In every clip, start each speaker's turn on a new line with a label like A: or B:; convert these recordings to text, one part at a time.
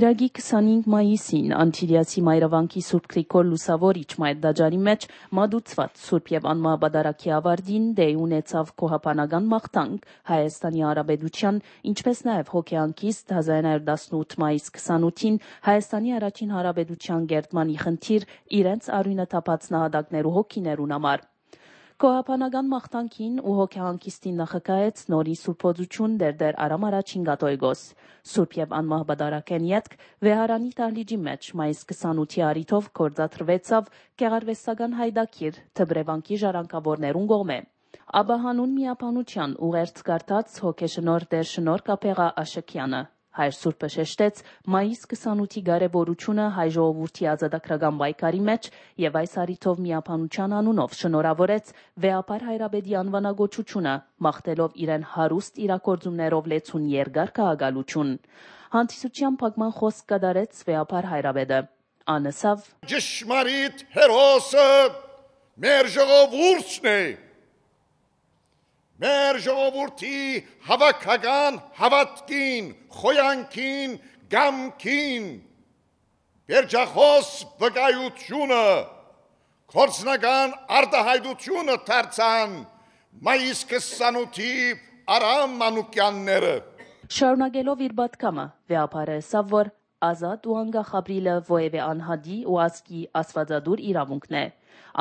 A: Ծիրագի 25 մայիսին Անտիլիացի մայրավանքի Սուրբ Գրիգոր Լուսավորիչ մայր դաջարի մեջ մադուցված Սուրբ եւ անմահ բադարակի ավարտին դեյ ունեցավ քոհապանական մաղթանք Հայաստանի Հանրապետության, ինչպես նաեւ հոգեանքիստ 1918 մայիս 28-ին Հայաստանի առաջին Հանրապետության գերտմանի խնդիր իրենց արյունը թափած նահատակներու հոգիներուն համար։ Քոհապանական մաղթանքին ու հոգեանքիստին նախակայեց նորի սուրբոձություն դերդեր Արամ առաջին գատոյգոս։ Սուրբ եւ անմահ բադարակեն յետք վեհարանի տահլիճի մեջ մայիս 28-ի արիթով կործատրվեցավ գեղարվեստական հայդակիր թբրևանքի ժառանգավորներուն կողմէ։ Աբա հանուն միապանության ուղերձ կարդաց հոգեշնոր Տեր Շնորհ Կապեղա Աշակյանը։ Հայր Սուրբը շեշտեց մայիս 28-ի կարևորությունը հայ ժողովրդի ազատագրական պայքարի մեջ եւ այս առիթով միապանության անունով շնորհավորեց Վեհապար Հայրաբեդի անվանագոչությունը, մաղթելով իրեն հարուստ իրագործումներով լեցուն երկար քաղաքալություն։ Հանդիսության փակման խոսք կատարեց Վեհապար Հայրաբեդը։ Անսավ
B: Ճշմարիտ հերոսը մեր ժողովուրդն է։ Մեր ժողովրդի հավաքական հավատքին, խոյանքին, գամքին, վերջախոս վկայությունը, կորձնական արտահայտությունը դարձան մայիս 28-ի Արամ Մանուկյանները։
A: Շարունակելով իր պատգամը, Վեհապարը ասավ, որ ազատ ու անկախ ապրիլը ովևէ անհատի ու ազգի աստվածադուր իրավունքն է։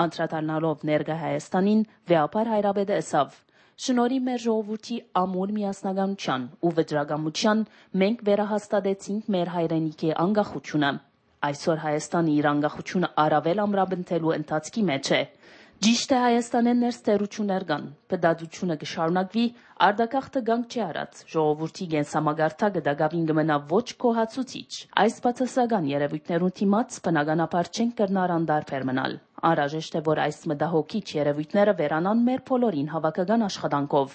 A: Անդրադառնալով ներկա Հայաստանին, Վեհապար Հայրաբեդը ասավ. Շնորհի մեր ժողովրդի ամուր միասնականության ու վճռականության մենք վերահաստատեցինք մեր հայրենիքի անկախությունը։ Այսօր Հայաստանը իր անկախությունը առավել ամրապնդելու ընթացքի մեջ է։ Ճիշտ է Հայաստանեն ներս թերություններ կան, բդածությունը կշարունակվի, արդակախտը գանք չի արած, ժողովրդի գենսամագարտակը դակավին կմնա ոչ կոհացուցիչ։ Այս բացասական երևույթներուն դիմաց բնականաբար չենք կրնար անդարբեր մնալ։ Անհրաժեշտ է, որ այս մտահոգիչ երևույթները վերանան մեր բոլորին հավաքական աշխատանքով։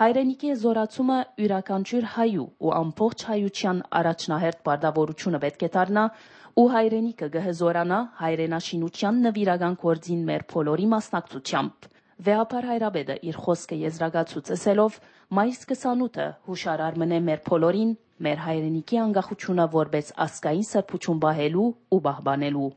A: Հայրենիքի զորացումը յուրաքանչյուր հայու ու ամբողջ հայության առաջնահերթ պարտավորությունը պետք է դառնա ու հայրենիքը կհզորանա հայրենաշինության նվիրական գործին մեր բոլորի մասնակցությամբ։ Վեհապար Հայրաբեդը իր խոսքը եզրակացուց ասելով մայիս 28-ը հուշարար մնե մեր բոլորին մեր հայրենիքի անկախությունը որպես ազգային սրբություն պահելու ու պահպանելու։